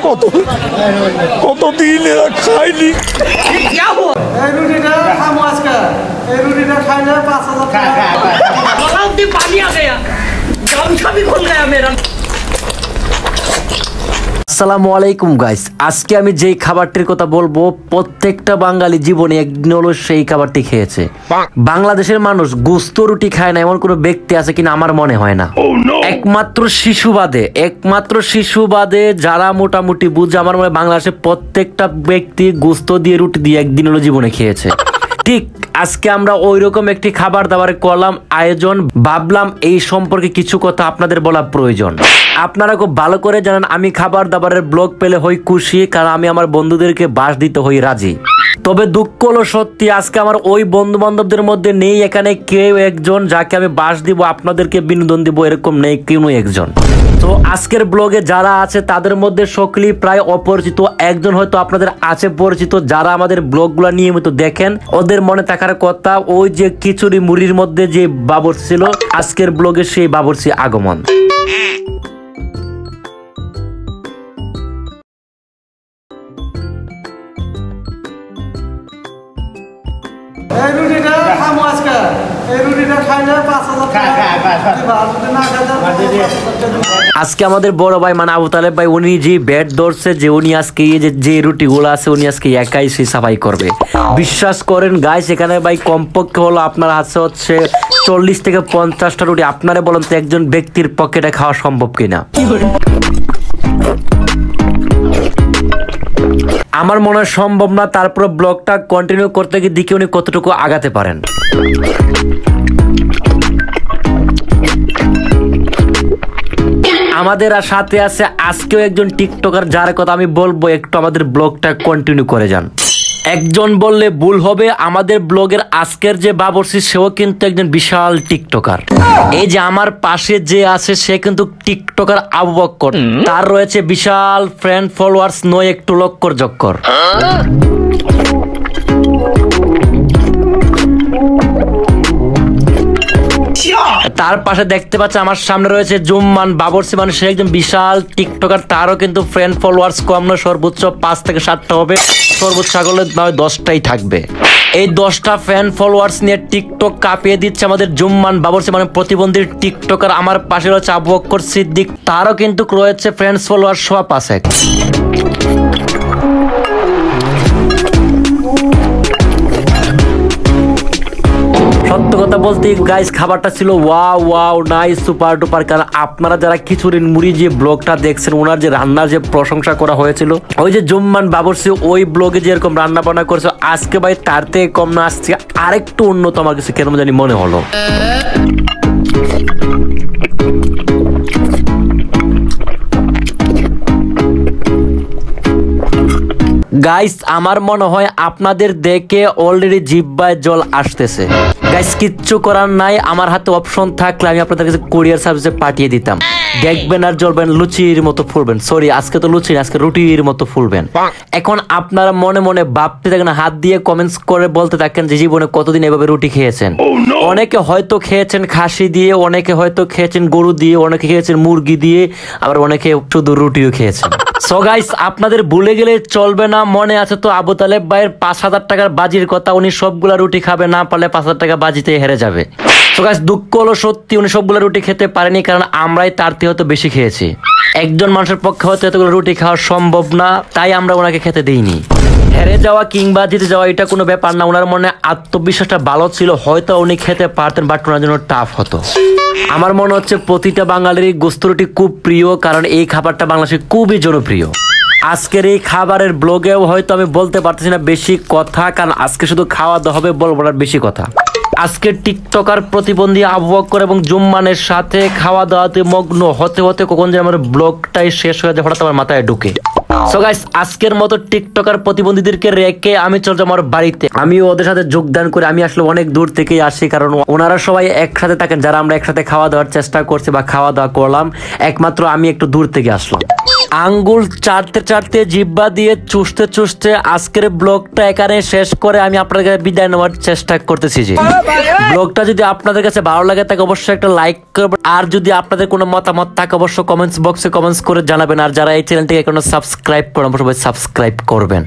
কত কতদিন এরা খায়নি। এই রুটিটা খামো আজকে, এই রুটিটা খাইলে 5,000 টাকা। पानी आ गया, गामछा भी खुल गया मेरा। আসসালামু আলাইকুম গাইস, আজকে আমি যেই খাবারটির কথা বলবো প্রত্যেকটা বাঙালি জীবনে একদিন হলো সেই খাবারটি খেয়েছে। বাংলাদেশের মানুষ গোস্ত রুটি খায় না এমন কোনো ব্যক্তি আছে কিনা আমার মনে হয় না। একমাত্র শিশু বাদে যারা মোটামুটি বুঝে আমার মনে হয় বাংলাদেশের প্রত্যেকটা ব্যক্তি গোস্ত দিয়ে রুটি দিয়ে একদিন হলো জীবনে খেয়েছে। ঠিক আজকে আমরা ওইরকম একটি খাবার দাবার করলাম আয়োজন, ভাবলাম এই সম্পর্কে কিছু কথা আপনাদের বলা প্রয়োজন। আপনারা খুব ভালো করে জানেন আমি খাবার দাবারের ব্লগ পেলে হই খুশি, কারণ আমি আমার বন্ধুদেরকে বাস দিতে হই রাজি। তবে দুঃখ হলো সত্যি আজকে আমার ওই বন্ধু বান্ধবদের মধ্যে নেই এখানে কেউ একজন যাকে আমি বাস দিব, আপনাদেরকে বিনোদন দিব, এরকম নেই কেউ একজন। তো আজকের ব্লগে যারা আছে তাদের মধ্যে সকলেই প্রায় অপরিচিত, একজন হয়তো আপনাদের আছে পরিচিত। যারা আমাদের ব্লগগুলো নিয়মিত দেখেন ওদের মনে থাকার কথা, ওই যে খিচুড়ি মুড়ির মধ্যে যে বাবরচি ছিল, আজকের ব্লগে সেই বাবরচি আগমন। এই রুটিটা খামো আজকে, এই রুটিটা খাইলে 5,000 টাকা। আজকে আমাদের বড় ভাই মানে আবু তালেব ভাই উনি যে ব্যাট ধরছে যে উনি আজকে যে রুটিগুলো আছে উনি আজকে একাই সে সাফাই করবে। বিশ্বাস করেন গাইস, এখানে ভাই কমপক্ষে হলো আপনার হাতে হচ্ছে 40 থেকে 50টা রুটি। আপনারা বলেন তো একজন ব্যক্তির পকেটে খাওয়া সম্ভব কিনা? আমার মনে হয় সম্ভব না। তারপর ব্লগটা কন্টিনিউ করতে গিয়ে দেখি উনি কতটুকু আগাতে পারেন। আমাদের সাথে আছে আজকেও একজন টিকটকার যার কথা আমি বলবো, একটু আমাদের ব্লগটা কন্টিনিউ করে যান। একজন বললে ভুল হবে, আমাদের ব্লগের আজকের যে বাবরচি সেও কিন্তু একজন বিশাল টিকটকার। এই যে আমার পাশে যে আছে সে কিন্তু টিকটকার আবু বক্কর, তার রয়েছে বিশাল ফ্রেন্ড ফলোয়ার্স নয় একটু লক্কর জক্কর। তার পাশে দেখতে পাচ্ছে আমার সামনে রয়েছে জুম্মান বাবরচি, মানে সে একজন বিশাল টিকটকার, তারও কিন্তু ফ্রেন্ড ফলোয়ার্স কম নয়, সর্বোচ্চ 5 থেকে 7টা হবে, সর্বোচ্চ আগলে নয় 10টাই থাকবে। এই 10টা ফ্যান ফলোয়ার্স নিয়ে টিকটক কাঁপিয়ে দিচ্ছে আমাদের জুম্মান বাবরচি, মানে প্রতিবন্ধী টিকটকার। আমার পাশে রয়েছে আবু বক্কর সিদ্দিক, তারও কিন্তু রয়েছে ফ্রেন্ডস ফলোয়ার্স 5। সত্য কথা বলতে গাইস খাবারটা ছিল ওয়াও নাইস সুপার ডুপার। কারণ আপনারা যারা খিচুড়ি মুড়ি যে ব্লগটা দেখছেন ওনার যে রান্নার যে প্রশংসা করা হয়েছিল, ওই যে জুম্মান বাবরচি ওই ব্লগে যেরকম রান্না বান্না করেছে আজকে ভাই তার থেকে কম না, আসছে আরেকটু উন্নত আমার কাছে কেন জানি মনে হলো। গাইস আমার মনে হয় আপনাদের দেখে অলরেডি জিহ্বায় জল আসতেছে। গাইস কিচ্ছু করার নাই, আমার হাতে অপশন থাকলে আমি আপনাদের কাছে কুরিয়ার সার্ভিসে পাঠিয়ে দিতাম। দেখবেন আর জ্বলবেন, লুচির মতো ফুলবেন। সরি আজকে তো লুচি না, আজকে রুটির মতো ফুলবেন। এখন আপনারা মনে মনে ভাবতে থাকেন, হাত দিয়ে কমেন্টস করে বলতে থাকেন যে জীবনে কতদিন এভাবে রুটি খেয়েছেন। অনেকে হয়তো খেয়েছেন খাসি দিয়ে, অনেকে হয়তো খেয়েছেন গরু দিয়ে, অনেকে খেয়েছেন মুরগি দিয়ে, আবার অনেকে শুধু রুটিও খেয়েছেন। সো গাইস আপনাদের ভুলে গেলে চলবে না, মনে আছে তো আবু তালেব ভাইয়ের 5,000 টাকার বাজির কথা, উনি সবগুলা রুটি খাবে, না পারলে 5,000 টাকা বাজিতে হেরে যাবে। সো গাইস দুঃখ হলো সত্যি উনি সবগুলা রুটি খেতে পারেনি, কারণ আমরাই তার থেকে হয়তো বেশি খেয়েছি। একজন মানুষের পক্ষে হয়তো এতগুলো রুটি খাওয়া সম্ভব না, তাই আমরা ওনাকে খেতে দিইনি। হেরে যাওয়া কিংবা জিতে যাওয়া এটা কোনো ব্যাপার না, ওনার মনে আত্মবিশ্বাসটা ভালো ছিল, হয়তো উনি খেতে পারতেন, বাট ওনার জন্য টাফ হতো। আমার মনে হচ্ছে প্রতিটা বাঙালির গোস্ত রুটি খুব প্রিয়, কারণ এই খাবারটা বাংলাদেশে খুবই জনপ্রিয়। আজকের এই খাবারের ব্লগেও হয়তো আমি বলতে পারতেছি না বেশি কথা, কারণ আজকে শুধু খাওয়া দাওয়া হবে, বলবো না বেশি কথা। আজকে টিকটকার প্রতিবন্ধী আবু বক্কর এবং জুম্মানের সাথে খাওয়া দাওয়াতে মগ্ন হতে হতে কখন যে আমার ব্লগটাই শেষ হয়ে যায় হঠাৎ আমার মাথায় ঢুকে। সো গাইস আজকের মতো টিকটকার প্রতিবন্ধীদেরকে রেখে আমি চলে যাবো আমার বাড়িতে। আমিও ওদের সাথে যোগদান করে আমি আসলে অনেক দূর থেকে আসি, কারণ ওনারা সবাই একসাথে থাকেন, যারা আমরা একসাথে খাওয়া দাওয়ার চেষ্টা করছি বা খাওয়া দাওয়া করলাম, একমাত্র আমি একটু দূর থেকে আসলাম। আঙ্গুল চাটতে চাটতে জিব্বা দিয়ে চুষতে চুষতে আজকের ব্লগটা এখানে শেষ করে আমি আপনাদের কাছে বিদায় নেওয়ার চেষ্টা করতেছি। যে ব্লগটা যদি আপনাদের কাছে ভালো লাগে তাকে অবশ্যই একটা লাইক করবেন, আর যদি আপনাদের কোনো মতামত থাকে অবশ্যই কমেন্টস বক্সে কমেন্টস করে জানাবেন। আর যারা এই চ্যানেলটিকে এখনো সাবস্ক্রাইব করেন অবশ্যই সাবস্ক্রাইব করবেন।